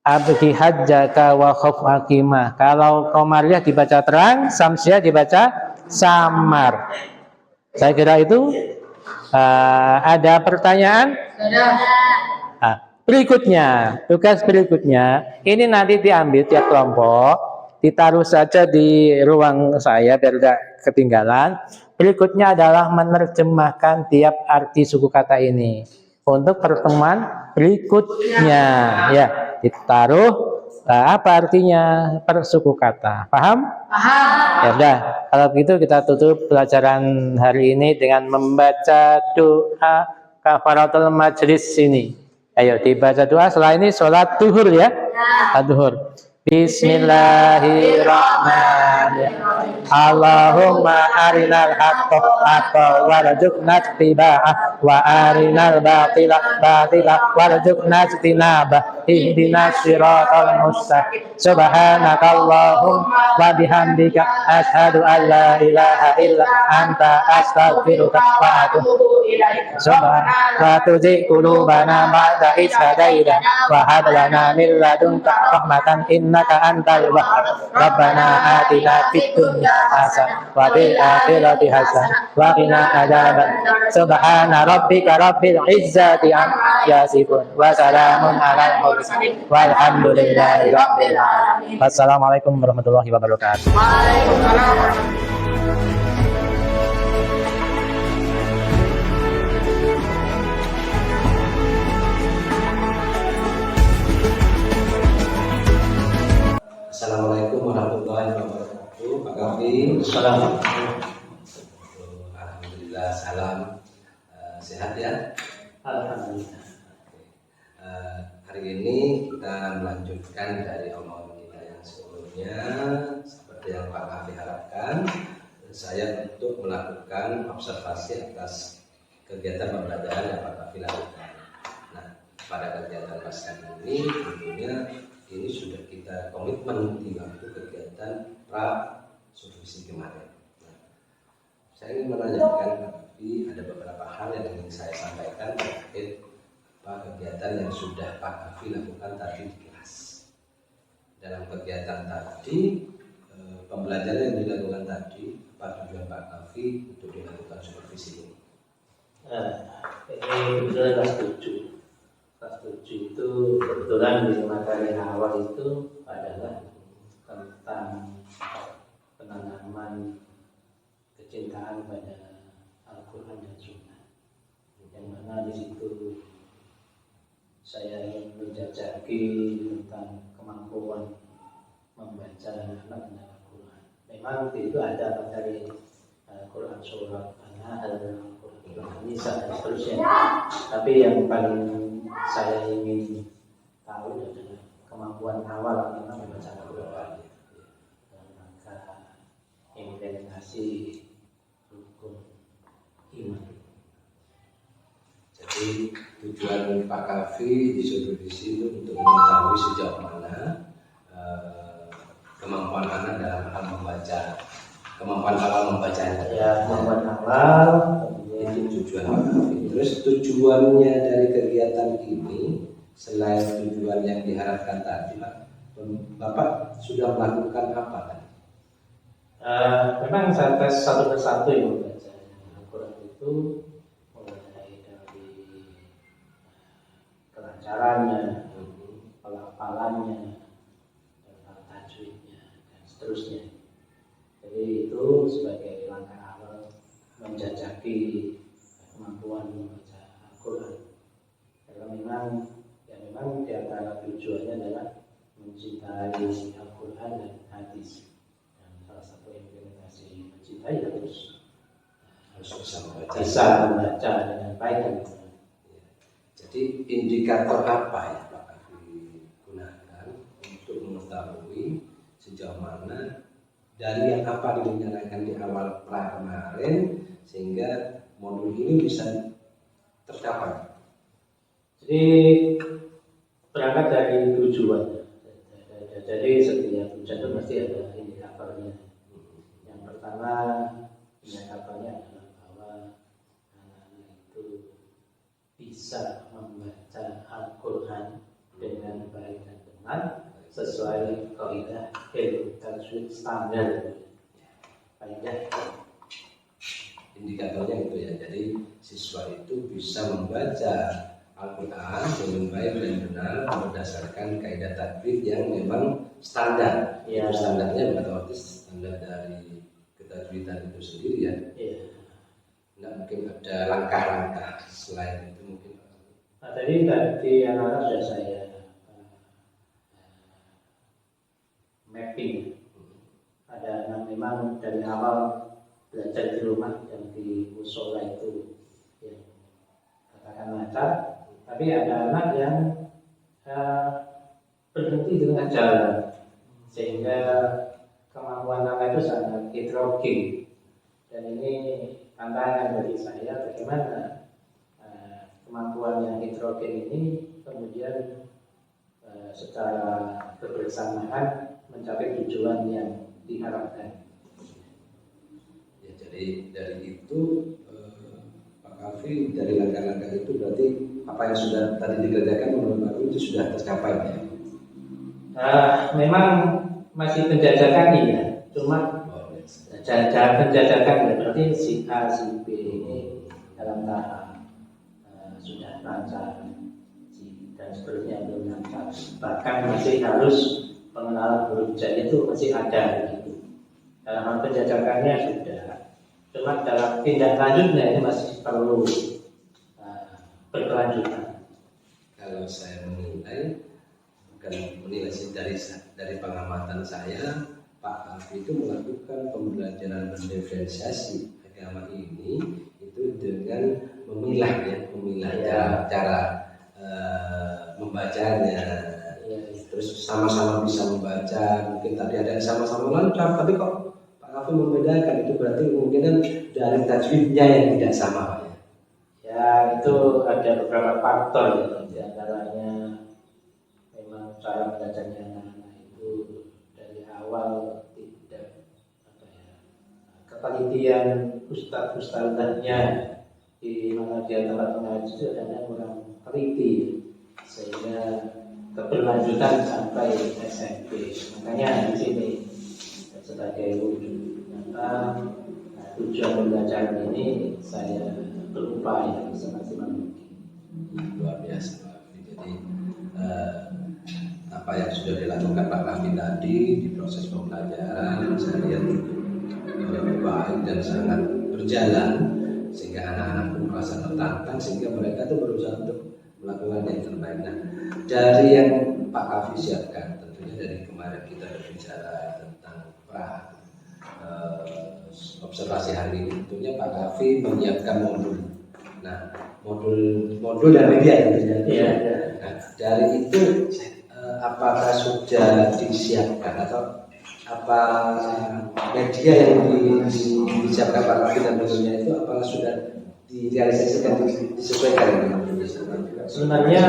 abdi hajjaka wa khuf hakimah. Kalau qamariyah dibaca terang, Syamsiah dibaca samar. Saya kira itu. Ada pertanyaan? Berikutnya, tugas berikutnya, ini nanti diambil tiap kelompok, ditaruh saja di ruang saya biar tidak ketinggalan. Berikutnya adalah menerjemahkan tiap arti suku kata ini. Untuk pertemuan berikutnya, ya, ditaruh apa artinya per suku kata. Paham? Paham. Ya udah, kalau begitu kita tutup pelajaran hari ini dengan membaca doa kafaratul majlis ini. Ayo dibaca doa. Setelah ini sholat duhur ya. Duhur. Bismillahirrahmanirrahim. Allahumma arinal haqqa haqqa warzuqna ittiba'ah wa arinal batila batila warzuqna ijtinabah. Ihdinas siratal mustaqim. Subhanakallahumma wa bihamdika asyhadu an la ilaha illa anta astaghfiruka wa atubu ilaik. Subhanaka tuzi qulubana ba'da idh hadaitana wa hab lana min ladunka rahmatan innaka antal wahhab. Rabbana atina fid dunya hasanah wa fil akhirati hasanah wa qina adzabannar. Subhana rabbika rabbil izzati amma yasifun wa salamun alal mursalin walhamdulillahi rabbil alamin. Wassalamualaikum warahmatullahi wabarakatuh. Waalaikumsalam. Assalamualaikum warahmatullahi wabarakatuh. Pak Gafi. Alhamdulillah, salam sehat ya. Alhamdulillah. Hari ini kita melanjutkan dari omongan kita yang sebelumnya, seperti yang Pak Gafi harapkan. Saya untuk melakukan observasi atas kegiatan pembelajaran yang Pak Gafi lakukan. Nah, pada kegiatan pasca ini tentunya ini sudah kita komitmen di waktu kegiatan pra supervisi kemarin. Nah, saya ingin menanyakan, tapi ada beberapa hal yang ingin saya sampaikan terkait kegiatan yang sudah Pak Gafi lakukan tadi di kelas. Dalam kegiatan tadi, pembelajaran yang dilakukan tadi, apa tujuan Pak Gafi untuk dilakukan supervisi ini? Ini kelas 7. Kelas 7 itu kebetulan di materi awal itu adalah tentang penanaman kecintaan pada Al-Quran dan Sunnah, yang mana di situ saya ingin menjajaki tentang kemampuan membaca makna Al-Quran. Memang itu ada materi Al-Quran surat An-Nahl, Al-Quran An-Nisa dan seterusnya. Tapi yang paling saya ingin tahu adalah kemampuan awal kita membaca Al-Quran dalam rangka implementasi rukun iman. Jadi tujuan Pak Gafi di supervisi itu untuk mengetahui sejauh mana kemampuan anak dalam hal membaca, kemampuan awal membacanya. Ya, kemampuan awal. Itu tujuan Pak Gafi. Terus tujuannya dari kegiatan ini selain tujuan yang diharapkan tadi, Pak, Bapak sudah melakukan apa tadi? Memang saya tes satu persatu yang membaca Al-Quran itu, mulai dari kelancarannya, pelafalannya, tajwidnya, dan seterusnya. Jadi itu sebagai langkah awal menjajaki kemampuan membaca Al-Quran. Karena memang di antara tujuannya adalah mencintai Al-Quran dan hadis. Dan salah satu implementasi mencintai harus bisa membaca dengan baik dan benar. Jadi indikator apa ya Pak Gafi gunakan untuk mengetahui sejauh mana dari yang apa dinyatakan di awal pra kemarin sehingga modul ini bisa tercapai? Jadi berangkat dari tujuan. Jadi setiap tujuan itu pasti ada indikatornya. Yang pertama indikatornya adalah bahwa anak-anak itu bisa membaca Al-Quran dengan baik dan benar sesuai kaidah ilmu tajwid standar. Kaidah indikatornya itu ya, jadi siswa itu bisa membaca Al-Quran dengan baik dan benar berdasarkan kaidah tajwid yang memang standar. Ya. Itu standarnya otomatis standar dari ketajwidan itu sendiri ya. Ya. Tidak mungkin ada langkah-langkah selain itu mungkin. Nah, tadi anak-anak sudah saya mapping. Ada anak memang dari awal belajar di rumah yang di musola itu yang katakan lancar, tapi ada anak yang berhenti di tengah jalan sehingga kemampuan anak itu sangat heterogen, dan ini tantangan bagi saya bagaimana kemampuan yang heterogen ini kemudian secara kebersamaan mencapai tujuan yang diharapkan. Ya, jadi dari itu Pak Kafi, dari langkah-langkah itu berarti apa yang sudah tadi dikerjakan menurut Pak itu sudah tercapai ya? Memang masih penjajakan ya, cuma penjajakan ya, berarti si A, si B ini dalam tahap sudah lancar, dan seterusnya belum lancar. Bahkan masih harus pengenalan huruf J itu masih ada gitu. Dalam hal penjajakannya sudah, cuma dalam tindak lanjutnya ini masih perlu berkelanjutan. Kalau saya menilai, bukan menilai sih, dari pengamatan saya, Pak Kafi itu melakukan pembelajaran mendiferensiasi agama ini itu dengan memilah cara membacanya. Terus sama-sama bisa membaca, mungkin tadi ada yang sama-sama lancar, tapi kok Pak Kafi membedakan, itu berarti kemungkinan dari tajwidnya yang tidak sama, Pak. Ya, itu ada beberapa faktor ya. Di antaranya memang cara belajarnya anak-anak itu dari awal tidak ketelitian ustadz-ustadznya di mana dia tempat mengaji itu ada kurang teliti, sehingga keberlanjutan sampai SMP. Makanya di sini sebagai wujud nyata tujuan pembelajaran ini saya berupaya semaksimal mungkin. Luar biasa Pak Kafi. Jadi apa yang sudah dilakukan Pak Kafi tadi di proses pembelajaran saya lihat cukup baik dan sangat berjalan, sehingga anak-anak pun merasa tertantang, sehingga mereka tuh berusaha untuk melakukan yang terbaik. Nah, dari yang Pak Kafi siapkan, tentunya dari kemarin kita berbicara tentang observasi hari ini, tentunya Pak Kafi menyiapkan modul. Nah, modul dan media tentunya. Iya. Nah, dari itu apakah sudah disiapkan atau apa media yang disiapkan Pak Kafi dan tentunya itu apakah sudah direalisasikan, disesuaikan dengan Indonesia? Sebenarnya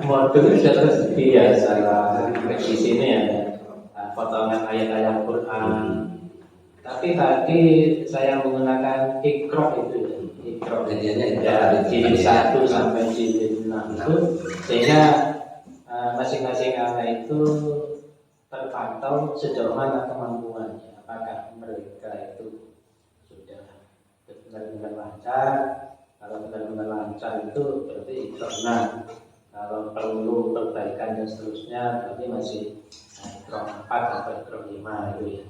modul sudah tersedia secara di sini ya, potongan ayat-ayat Quran. Tapi tadi saya menggunakan Iqra itu, Iqra ya, jilid 1 sampai jilid 6 itu, sehingga masing-masing anak itu terpantau sejauh mana kemampuannya, apakah mereka itu sudah benar-benar lancar. Kalau benar-benar lancar itu berarti Iqra 6. Kalau perlu perbaikan dan seterusnya berarti masih Iqra 4 atau Iqra 5 itu ya.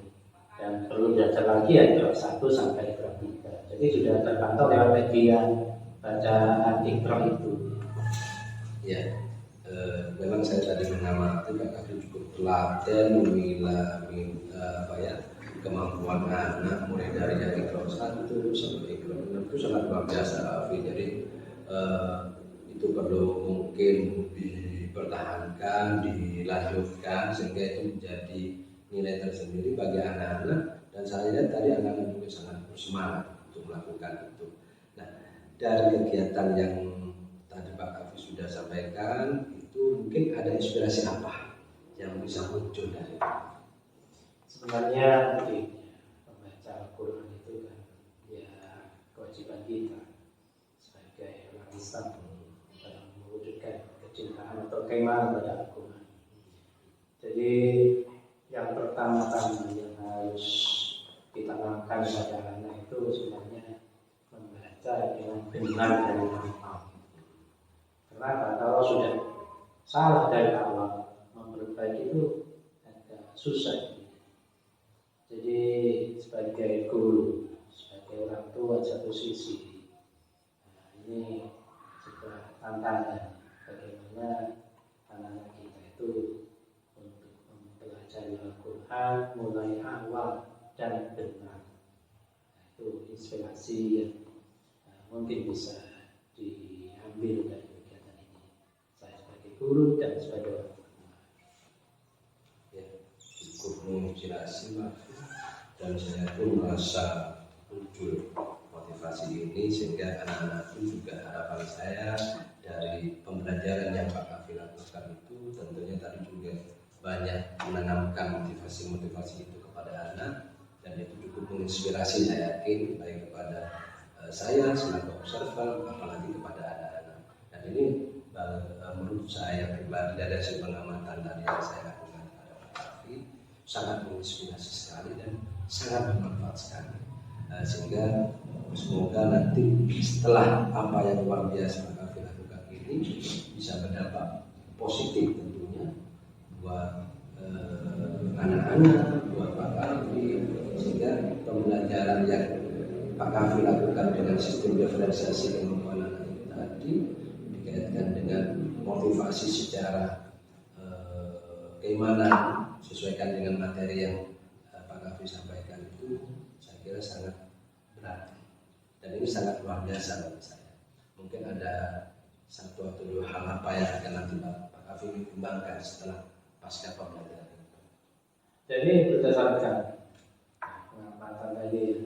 Dan perlu belajar lagi ya Iqra 1 sampai Iqra 3. Jadi sudah terpantau lewat media bacaan Iqra itu. Ya, memang saya tadi mengamati Pak Kafi cukup telaten memilah kemampuan anak mulai dari yang Iqra 1 sampai Iqra 6 itu sangat luar biasa Kafi. Jadi itu perlu mungkin dipertahankan, dilanjutkan sehingga itu menjadi nilai tersendiri bagi anak-anak, dan saya lihat tadi anak-anak juga sangat bersemangat untuk melakukan itu. Nah, dari kegiatan yang tadi Pak Kafi sudah sampaikan itu mungkin ada inspirasi apa yang bisa muncul dari itu? Sebenarnya membaca Al-Quran itu kan ya kewajiban kita sebagai orang Islam dalam mewujudkan kecintaan atau keimanan pada Al-Quran. Jadi yang pertama-tama yang harus ditanamkan pada anak itu sebenarnya membaca dengan benar dari awal. Kenapa? Kalau sudah salah dari awal, memperbaiki itu agak susah. Jadi sebagai guru, sebagai orang tua satu sisi, ini sebuah tantangan bagaimana anak-anak kita itu untuk mempelajari Al-Quran mulai awal dan benar. Itu inspirasi yang mungkin bisa diambil dari kegiatan ini. Saya sebagai guru dan sebagai orang tua. Ya, cukup menginspirasi Pak. dan saya pun merasa muncul motivasi ini, sehingga anak-anak itu juga harapan saya dari pembelajaran yang Pak Kafi lakukan itu tentunya tadi juga banyak menanamkan motivasi-motivasi itu kepada anak, dan itu cukup menginspirasi saya yakin baik kepada saya sebagai observer apalagi kepada anak-anak. Dan ini menurut saya pribadi dari hasil pengamatan tadi yang saya lakukan kepada Pak Kafi sangat menginspirasi sekali dan sangat bermanfaat sekali, sehingga semoga nanti setelah apa yang luar biasa Pak Kafi lakukan ini bisa berdampak positif tentunya buat anak-anak, buat Pak Kafi, sehingga pembelajaran yang Pak Kafi lakukan dengan sistem diferensiasi ilmu anak itu tadi dikaitkan dengan motivasi secara keimanan sesuaikan dengan materi yang Pak Kafi sampaikan itu, saya kira sangat berarti dan ini sangat luar biasa bagi saya. Mungkin ada satu atau dua hal apa yang akan nanti Pak Kafi kembangkan setelah pasca pembelajaran. Jadi berdasarkan pengamatan tadi ya.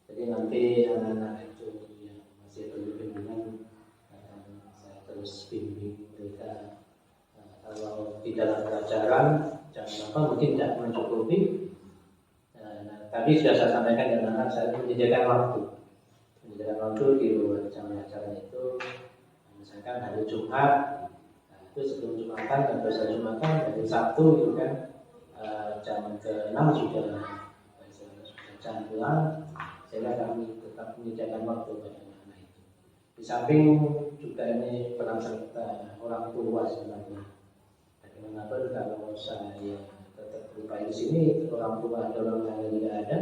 Jadi nanti anak-anak itu yang masih perlu bimbingan akan saya terus bimbing mereka. Kalau di dalam pelajaran jangan lupa mungkin tidak mencukupi. Nah, tadi sudah saya sampaikan dengan anak saya menyediakan waktu. Menyediakan waktu di luar jam pelajaran itu, misalkan hari Jumat, nah, itu sebelum Jumatan dan besok Jumatan dari Sabtu itu kan jam ke-6 sudah jam pulang, sehingga kami tetap menyediakan waktu bagi anak-anak itu. Di samping juga ini peran serta orang tua sebenarnya. Bagaimanapun kalau saya tetap berupaya di sini, orang tua atau orang yang tidak ada,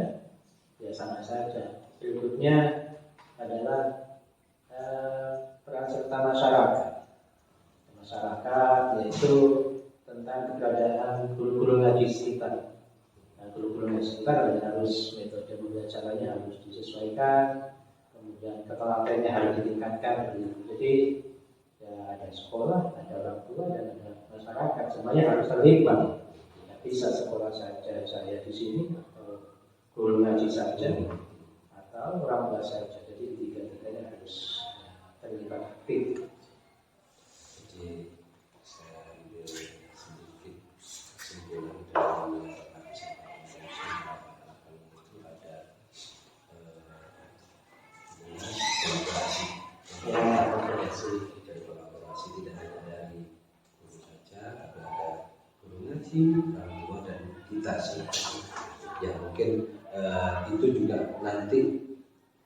ya sama saja. Berikutnya adalah peran serta masyarakat. Masyarakat yaitu tentang keberadaan guru-guru ngaji sekitar. Nah, guru-guru ngaji sekitar harus metode pembelajarannya harus disesuaikan, kemudian ketelatenannya harus ditingkatkan. Jadi ya ada sekolah, ada orang tua dan ada masyarakat, semuanya harus terlibat. Tidak bisa sekolah saja saya di sini atau guru ngaji saja atau orang tua saja. Jadi tiga-tiganya harus terlibat aktif. Jadi saya ambil sedikit kesimpulan dari itu ada kolaborasi dari kolaborasi tidak hanya dari guru saja, tapi ada guru ngaji, orang tua dan kita sih. Ya mungkin itu juga nanti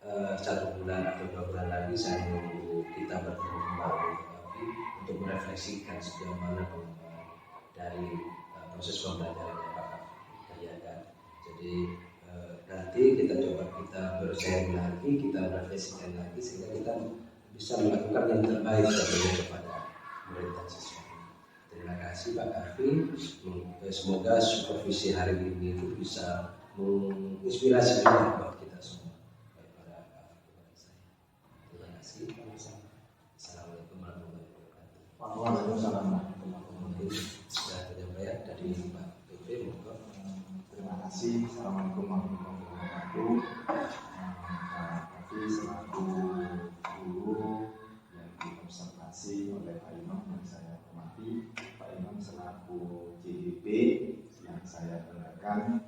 1 bulan atau 2 bulan lagi saya menunggu kita bertemu kembali untuk merefleksikan sejauh mana pengembangan dari proses pembelajarannya Pak Kafi, ya kan. Jadi nanti kita coba bersharing lagi, kita refleksikan lagi sehingga kita bisa melakukan yang terbaik tentunya kepada murid dan siswa. Terima kasih Pak Kafi. Semoga supervisi hari ini itu bisa menginspirasi juga buat kita semua. Terima kasih. Assalamualaikum warahmatullahi wabarakatuh. Waalaikumsalam warahmatullahi Sudah penyampaian dari Pak PP. Terima kasih. Assalamualaikum warahmatullahi wabarakatuh. Pak Kafi selaku guru yang diobservasi oleh Pak Imam yang saya hormati, Pak Imam selaku JDP yang saya banggakan.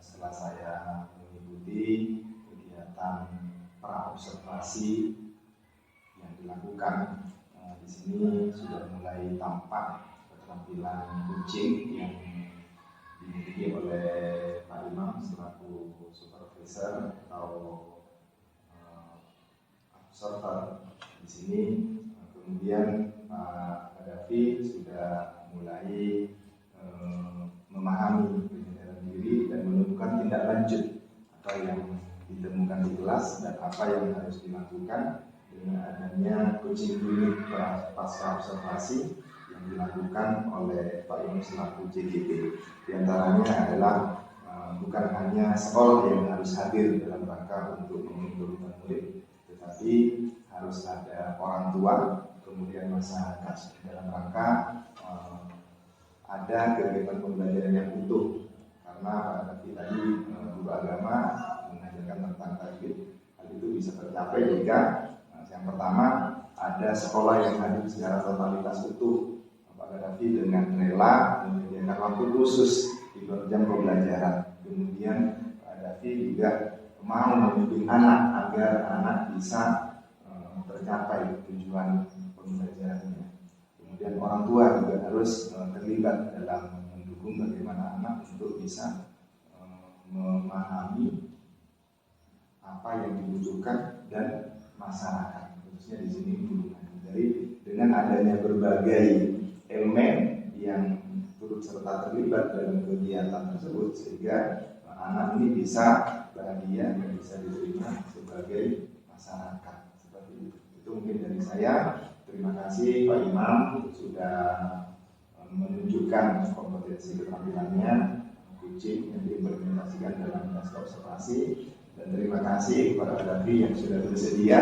Setelah saya mengikuti kegiatan praobservasi yang dilakukan di sini sudah mulai tampak keterampilan kucing yang dimiliki oleh Pak Imam selaku supervisor atau observer di sini. Kemudian Pak Davi sudah mulai memahami penyedaran diri dan menemukan tindak lanjut apa yang ditemukan di kelas dan apa yang harus dilakukan dengan adanya coaching klinik pasca observasi yang dilakukan oleh Pak Imam selaku JDP. Di antaranya adalah bukan hanya sekolah yang harus hadir dalam rangka untuk mengumpulkan murid, tetapi harus ada orang tua, kemudian masyarakat dalam rangka ada kegiatan pembelajaran yang utuh. Karena Pak Davi tadi agama mengajarkan tentang tajwid. Hal itu bisa tercapai jika yang pertama ada sekolah yang hadir secara totalitas utuh, Pak Gaddafi dengan rela menyediakan waktu khusus di jam pembelajaran. Kemudian Pak Gaddafi juga mau membimbing anak agar anak bisa tercapai tujuan pembelajarannya. Kemudian orang tua juga harus terlibat dalam mendukung bagaimana anak untuk bisa memahami apa yang dibutuhkan dan masyarakat, khususnya di sini lingkungan. Jadi dengan adanya berbagai elemen yang turut serta terlibat dalam kegiatan tersebut, sehingga anak ini bisa bahagia dan bisa diterima sebagai masyarakat. Seperti itu. Itu mungkin dari saya. Terima kasih Pak Imam sudah menunjukkan kompetensi keterampilannya kucing yang diimplementasikan dalam tes observasi, dan terima kasih kepada Gaddafi yang sudah bersedia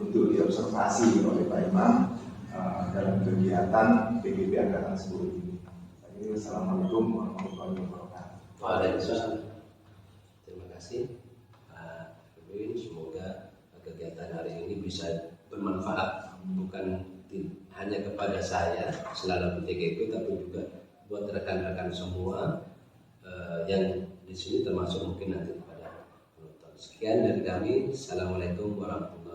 untuk diobservasi oleh Pak Imam dalam kegiatan PGB Angkatan 10 ini. Assalamualaikum warahmatullahi wabarakatuh. Waalaikumsalam. Terima kasih Pak Kevin. Semoga kegiatan hari ini bisa bermanfaat bukan hanya kepada saya selalu di TGP, tapi juga buat rekan-rekan semua yang di sini, termasuk mungkin nanti kepada penonton. Sekian dari kami. Assalamualaikum warahmatullahi wabarakatuh.